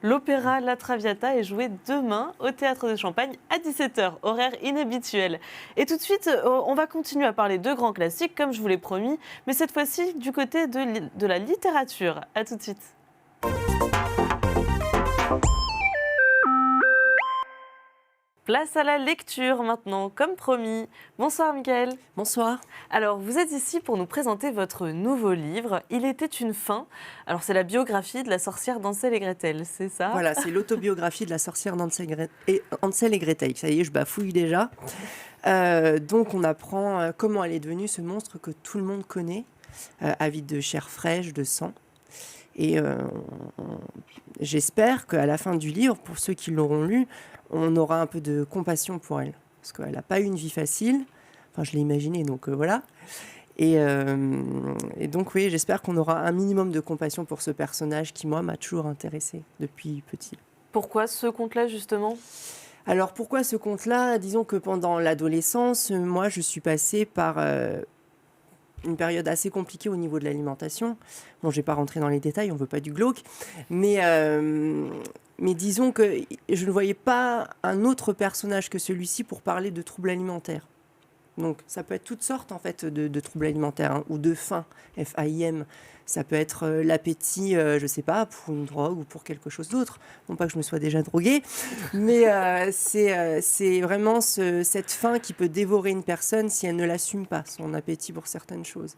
L'opéra La Traviata est joué demain au Théâtre de Champagne à 17h, horaire inhabituel. Et tout de suite, on va continuer à parler de grands classiques, comme je vous l'ai promis, mais cette fois-ci du côté de la littérature. À tout de suite. Place à la lecture maintenant, comme promis. Bonsoir Mickaël. Bonsoir. Alors, vous êtes ici pour nous présenter votre nouveau livre, Il était une fin. Alors, c'est la biographie de la sorcière d'Hansel et Gretel, c'est ça? Voilà, c'est l'autobiographie de la sorcière Hansel et Gretel. Ça y est, je bafouille déjà. Donc, on apprend comment elle est devenue ce monstre que tout le monde connaît, avide de chair fraîche, de sang. Et j'espère qu'à la fin du livre, pour ceux qui l'auront lu, on aura un peu de compassion pour elle. Parce qu'elle n'a pas eu une vie facile. Enfin, je l'ai imaginé, donc voilà. Et donc, oui, j'espère qu'on aura un minimum de compassion pour ce personnage qui, moi, m'a toujours intéressée depuis petit. Pourquoi ce conte-là, justement? Alors, pourquoi ce conte-là? Disons que pendant l'adolescence, moi, je suis passée par une période assez compliquée au niveau de l'alimentation. Bon, je ne vais pas rentrer dans les détails, on ne veut pas du glauque. Mais disons que je ne voyais pas un autre personnage que celui-ci pour parler de troubles alimentaires. Donc, ça peut être toutes sortes en fait de troubles alimentaires ou de faim, F-A-I-M. Ça peut être l'appétit, je ne sais pas, pour une drogue ou pour quelque chose d'autre. Non pas que je me sois déjà droguée, mais c'est vraiment cette faim qui peut dévorer une personne si elle ne l'assume pas, son appétit pour certaines choses.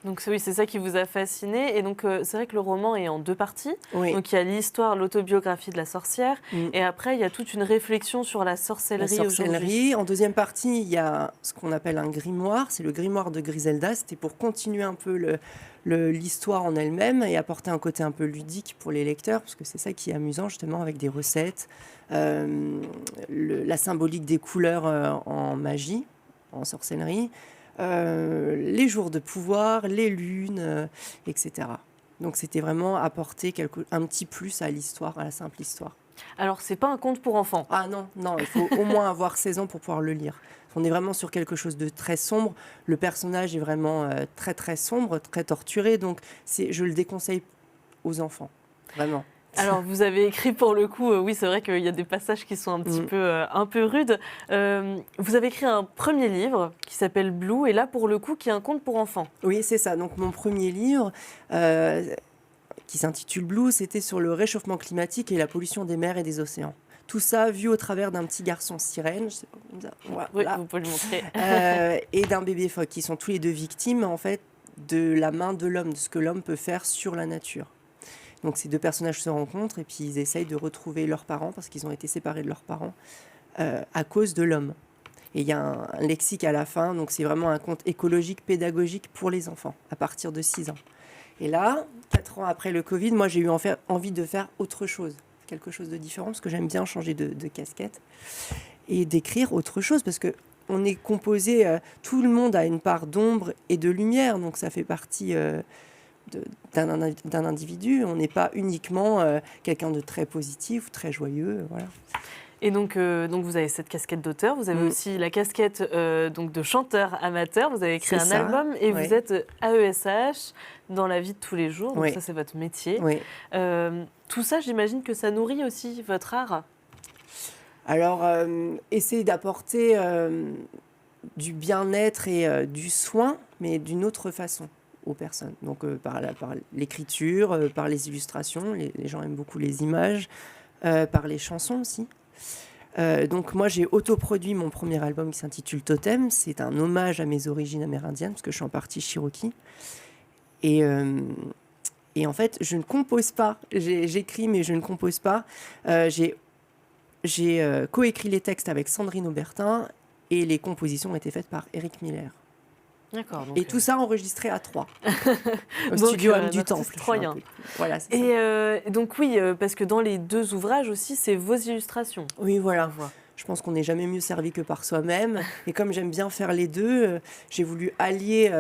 Donc oui, c'est ça qui vous a fasciné. Et donc c'est vrai que le roman est en deux parties. Oui. Donc il y a l'histoire, l'autobiographie de la sorcière. Et après, il y a toute une réflexion sur la sorcellerie aujourd'hui. En deuxième partie, il y a ce qu'on appelle un grimoire. C'est le grimoire de Griselda. C'était pour continuer un peu l'histoire en elle-même et apporter un côté un peu ludique pour les lecteurs, parce que c'est ça qui est amusant justement avec des recettes, la symbolique des couleurs en magie, en sorcellerie. Les jours de pouvoir, les lunes, etc. Donc c'était vraiment apporter un petit plus à l'histoire, à la simple histoire. Alors, c'est pas un conte pour enfants. Ah non, il faut au moins avoir 16 ans pour pouvoir le lire. On est vraiment sur quelque chose de très sombre. Le personnage est vraiment très très sombre, très torturé. Donc je le déconseille aux enfants, vraiment. Alors, vous avez écrit pour le coup, oui, c'est vrai qu'il y a des passages qui sont un peu rudes. Vous avez écrit un premier livre qui s'appelle Blue, et là, pour le coup, qui est un conte pour enfants. Oui, c'est ça. Donc, mon premier livre, qui s'intitule Blue, c'était sur le réchauffement climatique et la pollution des mers et des océans. Tout ça vu au travers d'un petit garçon sirène, je sais pas comment dire. Voilà. Oui, vous pouvez le montrer. Et d'un bébé phoque, qui sont tous les deux victimes, en fait, de la main de l'homme, de ce que l'homme peut faire sur la nature. Donc ces deux personnages se rencontrent et puis ils essayent de retrouver leurs parents parce qu'ils ont été séparés de leurs parents à cause de l'homme. Et il y a un lexique à la fin, donc c'est vraiment un conte écologique, pédagogique pour les enfants à partir de 6 ans. Et là, 4 ans après le Covid, moi j'ai eu envie de faire autre chose, quelque chose de différent, parce que j'aime bien changer de casquette et d'écrire autre chose, parce que on est composé, tout le monde a une part d'ombre et de lumière, donc ça fait partie d'un individu. On n'est pas uniquement quelqu'un de très positif ou très joyeux, voilà. Et donc vous avez cette casquette d'auteur, vous avez aussi la casquette donc de chanteur amateur, vous avez écrit un album et vous êtes AESH dans la vie de tous les jours, donc ça c'est votre métier. Oui. Tout ça, j'imagine que ça nourrit aussi votre art. Alors, essayer d'apporter du bien-être et du soin, mais d'une autre façon aux personnes. Donc par l'écriture, par les illustrations, les gens aiment beaucoup les images, par les chansons aussi. Donc moi j'ai autoproduit mon premier album qui s'intitule Totem. C'est un hommage à mes origines amérindiennes parce que je suis en partie cherokee. Et en fait je ne compose pas. J'écris mais je ne compose pas. J'ai coécrit les textes avec Sandrine Aubertin et les compositions ont été faites par Eric Miller. D'accord. Donc et tout ça enregistré à Troyes, au studio Âme du Temple. Troyen. Voilà, c'est et donc oui, parce que dans les deux ouvrages aussi, c'est vos illustrations. Oui, voilà. Je pense qu'on n'est jamais mieux servi que par soi-même. Et comme j'aime bien faire les deux, j'ai voulu allier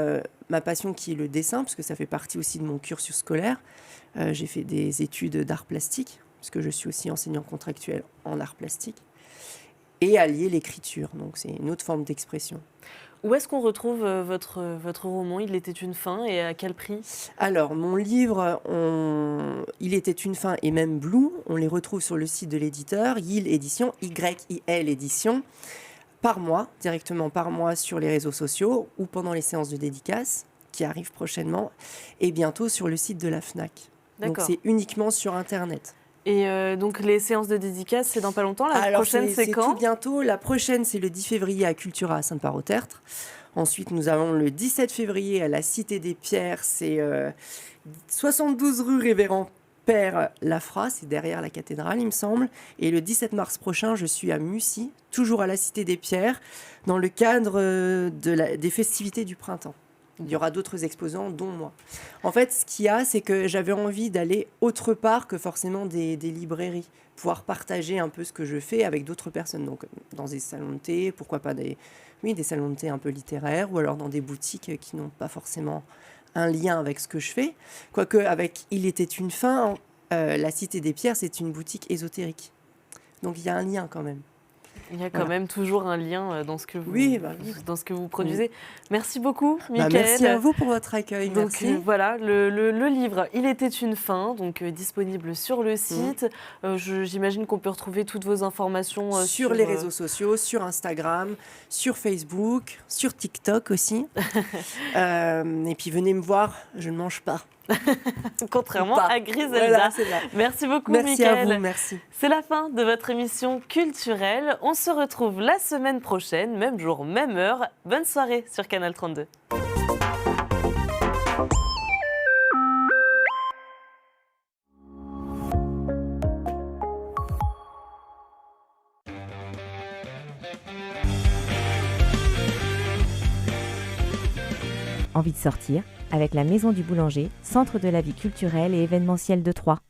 ma passion qui est le dessin, parce que ça fait partie aussi de mon cursus scolaire. J'ai fait des études d'art plastique, parce que je suis aussi enseignant contractuel en art plastique. et allier l'écriture. Donc c'est une autre forme d'expression. Où est-ce qu'on retrouve votre roman Il était une fin et à quel prix? Alors, mon livre, Il était une fin et même Blue, on les retrouve sur le site de l'éditeur, YIL Édition, YIL Édition, par mois, directement par mois sur les réseaux sociaux ou pendant les séances de dédicace qui arrivent prochainement et bientôt sur le site de la FNAC. Donc, c'est uniquement sur Internet. Et donc, les séances de dédicace, c'est dans pas longtemps. La prochaine, c'est quand? Tout bientôt. La prochaine, c'est le 10 février à Cultura à Sainte-Part-au-Tertre. Ensuite, nous avons le 17 février à la Cité des Pierres. C'est 72 rue Révérend Père Lafra. C'est derrière la cathédrale, il me semble. Et le 17 mars prochain, je suis à Mussy, toujours à la Cité des Pierres, dans le cadre des festivités du printemps. Il y aura d'autres exposants, dont moi. En fait, ce qu'il y a, c'est que j'avais envie d'aller autre part que forcément des librairies. Pouvoir partager un peu ce que je fais avec d'autres personnes. Donc, dans des salons de thé, pourquoi pas des salons de thé un peu littéraires, ou alors dans des boutiques qui n'ont pas forcément un lien avec ce que je fais. Quoique, avec Il était une fin, la Cité des Pierres, c'est une boutique ésotérique. Donc, il y a un lien quand même. Il y a quand même toujours un lien dans ce que vous, dans ce que vous produisez. Oui. Merci beaucoup, Mickaëlle. Merci à vous pour votre accueil. Donc voilà, le livre Il était une fin, donc disponible sur le site. J'imagine qu'on peut retrouver toutes vos informations sur les réseaux sociaux, sur Instagram, sur Facebook, sur TikTok aussi. Et puis venez me voir, je ne mange pas. Contrairement à Griselda. Voilà, c'est là. Merci beaucoup, Mickaëlle. Mickaëlle. À vous, merci. C'est la fin de votre émission culturelle. On se retrouve la semaine prochaine, même jour, même heure. Bonne soirée sur Canal 32. Envie de sortir avec la Maison du Boulanger, centre de la vie culturelle et événementielle de Troyes.